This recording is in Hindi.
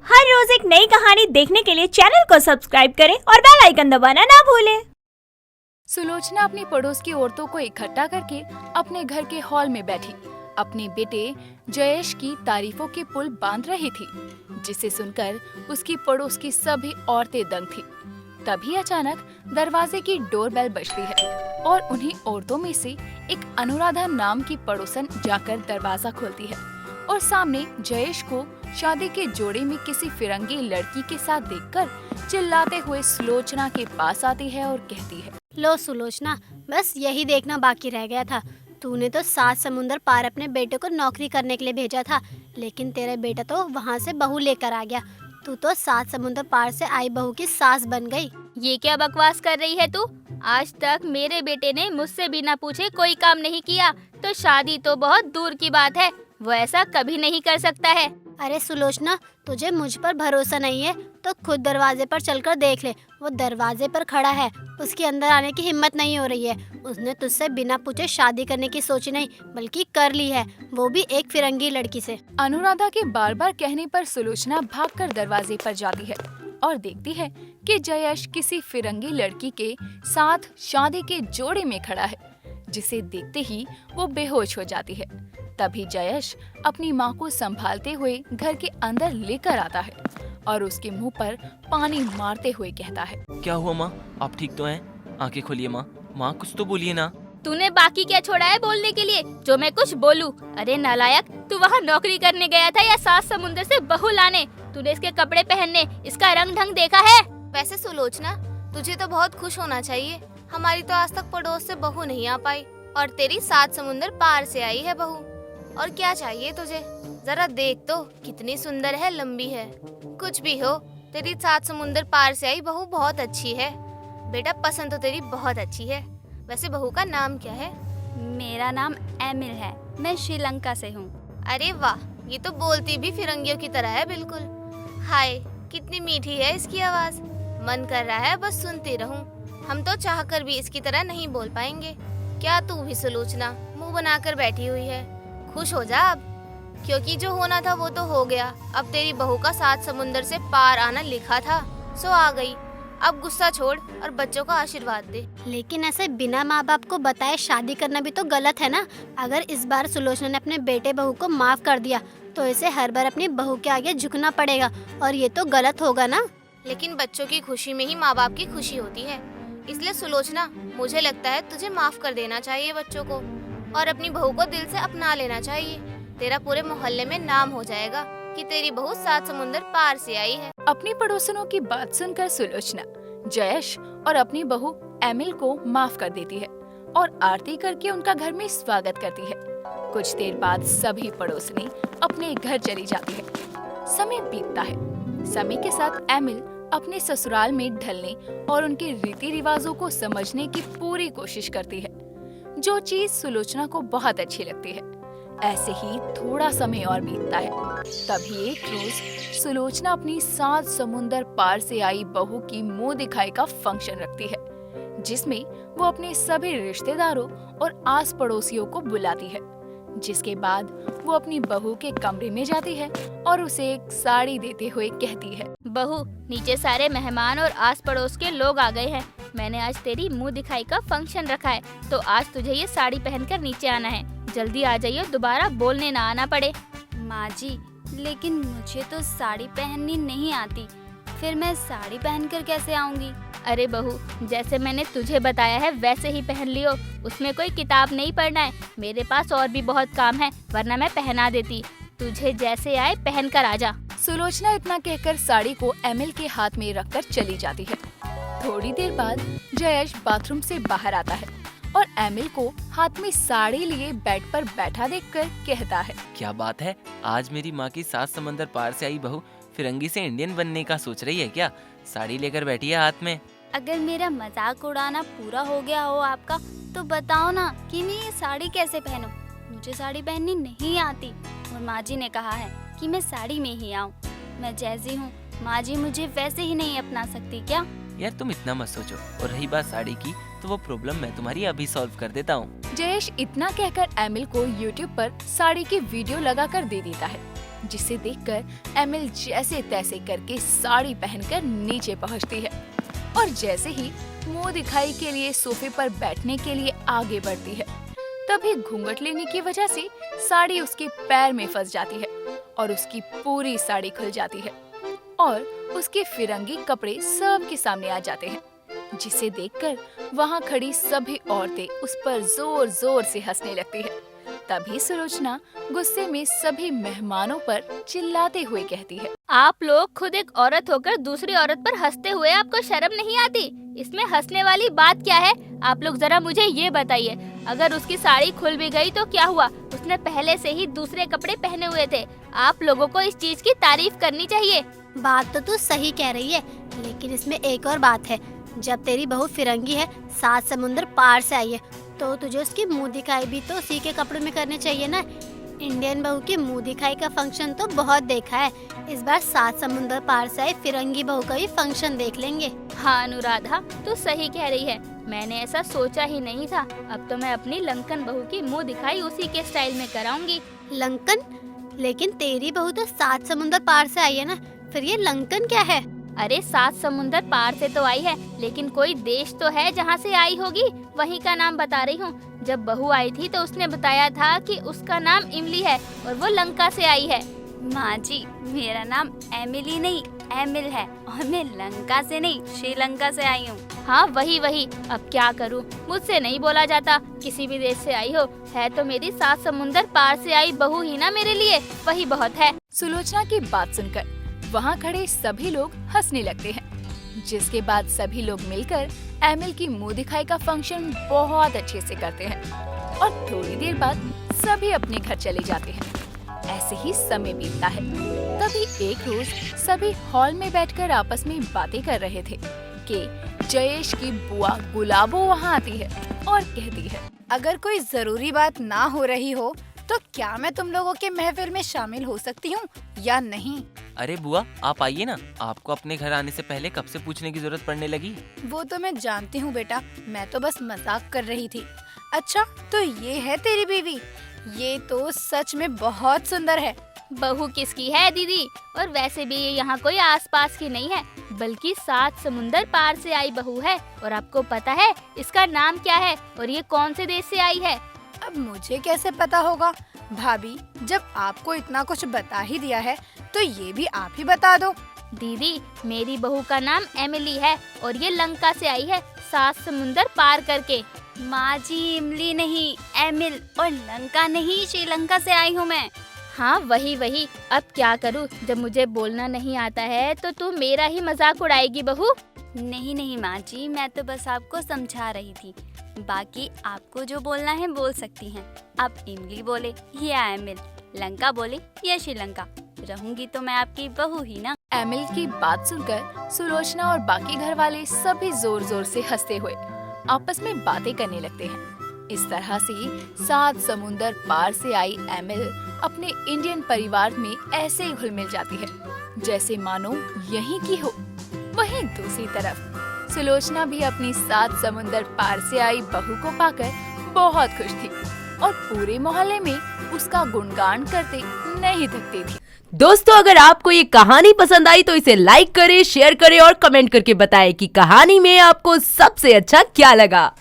हर रोज एक नई कहानी देखने के लिए चैनल को सब्सक्राइब करें और बेल आइकन दबाना ना भूलें। सुलोचना अपनी पड़ोस की औरतों को इकट्ठा करके अपने घर के हॉल में बैठी अपने बेटे जयेश की तारीफों के पुल बांध रही थी, जिसे सुनकर उसकी पड़ोस की सभी औरतें दंग थी। तभी अचानक दरवाजे की डोरबेल बजती है और उन्हीं औरतों में से एक अनुराधा नाम की पड़ोसन जाकर दरवाजा खोलती है और सामने जयेश को शादी के जोड़े में किसी फिरंगी लड़की के साथ देखकर चिल्लाते हुए सुलोचना के पास आती है और कहती है, लो सुलोचना, बस यही देखना बाकी रह गया था। तूने तो 7 समुंदर पार अपने बेटे को नौकरी करने के लिए भेजा था, लेकिन तेरा बेटा तो वहाँ से बहू लेकर आ गया। तू तो 7 समुंदर पार से आई बहू की सास बन गई। ये क्या बकवास कर रही है तू? आज तक मेरे बेटे ने मुझसे बिना पूछे कोई काम नहीं किया, तो शादी तो बहुत दूर की बात है। वो ऐसा कभी नहीं कर सकता है। अरे सुलोचना, तुझे मुझ पर भरोसा नहीं है तो खुद दरवाजे पर चलकर देख ले। वो दरवाजे पर खड़ा है, उसके अंदर आने की हिम्मत नहीं हो रही है। उसने तुझसे बिना पूछे शादी करने की सोची नहीं, बल्कि कर ली है, वो भी एक फिरंगी लड़की से। अनुराधा के बार बार कहने पर सुलोचना भागकर दरवाजे पर जाती है और देखती है कि जयेश किसी फिरंगी लड़की के साथ शादी के जोड़े में खड़ा है, जिसे देखते ही वो बेहोश हो जाती है। तभी जयेश अपनी माँ को संभालते हुए घर के अंदर लेकर आता है और उसके मुंह पर पानी मारते हुए कहता है, क्या हुआ माँ, आप ठीक तो हैं? आंखें खोलिए माँ, माँ कुछ तो बोलिए ना। तूने बाकी क्या छोड़ा है बोलने के लिए, जो मैं कुछ बोलूं? अरे नालायक, तू वहाँ नौकरी करने गया था या 7 समुंदर से बहू लाने? तूने इसके कपड़े पहनने, इसका रंग ढंग देखा है? वैसे सुलोचना, तुझे तो बहुत खुश होना चाहिए। हमारी तो आज तक पड़ोस से बहू नहीं आ पाई और तेरी 7 समुंदर पार से आई है बहू। और क्या चाहिए तुझे? जरा देख तो, कितनी सुंदर है, लंबी है। कुछ भी हो, तेरी 7 समुंदर पार से आई बहू बहुत अच्छी है। बेटा, पसंद तो तेरी बहुत अच्छी है। वैसे बहू का नाम क्या है? मेरा नाम एमिल है, मैं श्रीलंका से हूँ। अरे वाह, ये तो बोलती भी फिरंगियों की तरह है बिल्कुल। हाय, कितनी मीठी है इसकी आवाज। मन कर रहा है बस सुनती रहूं। हम तो चाहकर भी इसकी तरह नहीं बोल पाएंगे। क्या तू भी सुलोचना मुंह बनाकर बैठी हुई है? खुश हो जा अब, क्योंकि जो होना था वो तो हो गया। अब तेरी बहू का 7 समुंदर से पार आना लिखा था, सो आ गई। अब गुस्सा छोड़ और बच्चों का आशीर्वाद दे। लेकिन ऐसे बिना माँ बाप को बताए शादी करना भी तो गलत है ना। अगर इस बार सुलोचना ने अपने बेटे बहू को माफ कर दिया तो इसे हर बार अपनी बहू के आगे झुकना पड़ेगा, और ये तो गलत होगा ना। लेकिन बच्चों की खुशी में ही माँ बाप की खुशी होती है। इसलिए सुलोचना, मुझे लगता है तुझे माफ कर देना चाहिए बच्चों को, और अपनी बहू को दिल से अपना लेना चाहिए। तेरा पूरे मोहल्ले में नाम हो जाएगा कि तेरी बहू 7 समुंदर पार से आई है। अपनी पड़ोसनों की बात सुनकर सुलोचना जयेश और अपनी बहू एमिल को माफ कर देती है और आरती करके उनका घर में स्वागत करती है। कुछ देर बाद सभी पड़ोसनी अपने घर चली जाती है। समय बीतता है। समय के साथ एमिल अपने ससुराल में ढलने और उनके रीति रिवाजों को समझने की पूरी कोशिश करती है, जो चीज सुलोचना को बहुत अच्छी लगती है। ऐसे ही थोड़ा समय और बीतता है। तभी एक रोज सुलोचना अपनी 7 समुंदर पार से आई बहू की मुंह दिखाई का फंक्शन रखती है, जिसमें वो अपने सभी रिश्तेदारों और आस पड़ोसियों को बुलाती है। जिसके बाद वो अपनी बहू के कमरे में जाती है और उसे एक साड़ी देते हुए कहती है, बहू, नीचे सारे मेहमान और आस पड़ोस के लोग आ गए हैं। मैंने आज तेरी मुंह दिखाई का फंक्शन रखा है, तो आज तुझे ये साड़ी पहनकर नीचे आना है। जल्दी आ जाइए, दोबारा बोलने ना आना पड़े। माँ जी, लेकिन मुझे तो साड़ी पहननी नहीं आती, फिर मैं साड़ी पहनकर कैसे आऊंगी? अरे बहू, जैसे मैंने तुझे बताया है वैसे ही पहन लियो। उसमें कोई किताब नहीं पढ़ना है। मेरे पास और भी बहुत काम है, वरना मैं पहना देती। तुझे जैसे आए पहन कर आजा। सुलोचना इतना कहकर साड़ी को एमिल के हाथ में रखकर चली जाती है। थोड़ी देर बाद जयेश बाथरूम से बाहर आता है और एमिल को हाथ में साड़ी लिए बेड पर बैठा देखकर कहता है, क्या बात है, आज मेरी माँ की 7 समंदर पार से आई बहू फिरंगी से इंडियन बनने का सोच रही है क्या? साड़ी लेकर बैठी है हाथ में। अगर मेरा मजाक उड़ाना पूरा हो गया हो आपका, तो बताओ ना कि मैं ये साड़ी कैसे पहनूं? मुझे साड़ी पहननी नहीं आती और माँ जी ने कहा है कि मैं साड़ी में ही आऊँ। मैं जैसी हूँ, माँ जी मुझे वैसे ही नहीं अपना सकती क्या? यार तुम इतना मत सोचो, और रही बात साड़ी की, तो वो प्रॉब्लम मैं तुम्हारी अभी सॉल्व कर देता हूँ। जयेश इतना कहकर एमिल को YouTube पर साड़ी की वीडियो लगाकर दे देता है, जिसे देखकर एमिल जैसे तैसे करके साड़ी पहनकर नीचे पहुंचती है और जैसे ही मुंह दिखाई के लिए सोफे पर बैठने के लिए आगे बढ़ती है, तभी घूंघट लेने की वजह से साड़ी उसके पैर में फंस जाती है और उसकी पूरी साड़ी खुल जाती है और उसके फिरंगी कपड़े सबके सामने आ जाते हैं, जिसे देखकर वहाँ खड़ी सभी औरतें उस पर जोर जोर से हंसने लगती है। तभी सुलोचना गुस्से में सभी मेहमानों पर चिल्लाते हुए कहती है, आप लोग खुद एक औरत होकर दूसरी औरत पर हंसते हुए आपको शर्म नहीं आती? इसमें हंसने वाली बात क्या है? आप लोग जरा मुझे ये बताइए। अगर उसकी साड़ी खुल भी गई तो क्या हुआ? उसने पहले से ही दूसरे कपड़े पहने हुए थे। आप लोगों को इस चीज की तारीफ करनी चाहिए। बात तो तू सही कह रही है, लेकिन इसमें एक और बात है। जब तेरी बहू फिरंगी है, 7 समुंदर पार से आई है, तो तुझे उसकी मुंह दिखाई भी तो उसी के कपड़े में करने चाहिए ना। इंडियन बहू की मुंह दिखाई का फंक्शन तो बहुत देखा है, इस बार 7 समुंदर पार से आई फिरंगी बहू का भी फंक्शन देख लेंगे। हाँ अनुराधा, तू सही कह रही है। मैंने ऐसा सोचा ही नहीं था। अब तो मैं अपनी लंकन बहू की मुंह दिखाई उसी के स्टाइल में कराऊंगी। लंकन? लेकिन तेरी बहू तो 7 समुंदर पार से आई है ना, फिर ये लंकन क्या है? अरे 7 समुंदर पार से तो आई है, लेकिन कोई देश तो है जहाँ से आई होगी, वहीं का नाम बता रही हूँ। जब बहू आई थी तो उसने बताया था कि उसका नाम इमली है और वो लंका से आई है। माँ जी, मेरा नाम एमिली नहीं एमिल है और मैं लंका से नहीं श्रीलंका से आई हूँ। हाँ वही। अब क्या करूँ, मुझसे नहीं बोला जाता। किसी भी देश से आई हो, है तो मेरी 7 समुंदर पार से आई बहू ही ना मेरे लिए, वही बहुत है। सुलोचना की बात सुनकर वहाँ खड़े सभी लोग हंसने लगते हैं, जिसके बाद सभी लोग मिलकर एमिल की मुंह दिखाई का फंक्शन बहुत अच्छे से करते हैं और थोड़ी देर बाद सभी अपने घर चले जाते हैं। ऐसे ही समय बीतता है। तभी एक रोज सभी हॉल में बैठकर आपस में बातें कर रहे थे कि जयेश की बुआ गुलाबो वहाँ आती है और कहती है, अगर कोई जरूरी बात ना हो रही हो तो क्या मैं तुम लोगों के महफिल में शामिल हो सकती हूँ या नहीं? अरे बुआ, आप आइए ना। आपको अपने घर आने से पहले कब से पूछने की जरूरत पड़ने लगी? वो तो मैं जानती हूँ बेटा, मैं तो बस मजाक कर रही थी। अच्छा, तो ये है तेरी बीवी? ये तो सच में बहुत सुंदर है। बहू किसकी है दीदी? और वैसे भी ये यहाँ कोई आसपास की नहीं है, बल्कि 7 समुंदर पार से आई बहू है। और आपको पता है इसका नाम क्या है और ये कौन से देश से आई है? अब मुझे कैसे पता होगा भाभी, जब आपको इतना कुछ बता ही दिया है तो ये भी आप ही बता दो। दीदी, मेरी बहू का नाम एमिली है और ये लंका से आई है, 7 समुंदर पार करके। माँ जी, इमली नहीं एमिल और लंका नहीं श्रीलंका से आई हूँ मैं। हाँ वही। अब क्या करूँ, जब मुझे बोलना नहीं आता है तो तू मेरा ही मजाक उड़ाएगी बहू। नहीं माँ जी, मैं तो बस आपको समझा रही थी। बाकी आपको जो बोलना है बोल सकती हैं। आप इमली बोले या एमिल, लंका बोले या श्रीलंका, रहूंगी तो मैं आपकी बहू ही ना। एमिल की बात सुनकर सुलोचना और बाकी घर वाले सभी जोर जोर से हंसते हुए आपस में बातें करने लगते हैं। इस तरह से 7 समुंदर पार से आई एमिल अपने इंडियन परिवार में ऐसे ही घुल मिल जाती है जैसे मानो यहीं की हो। वहीं दूसरी तरफ सुलोचना भी अपनी 7 समुंदर पार से आई बहू को पाकर बहुत खुश थी और पूरे मोहल्ले में उसका गुणगान करते नहीं थकती थी। दोस्तों, अगर आपको ये कहानी पसंद आई तो इसे लाइक करें, शेयर करें और कमेंट करके बताएं कि कहानी में आपको सबसे अच्छा क्या लगा।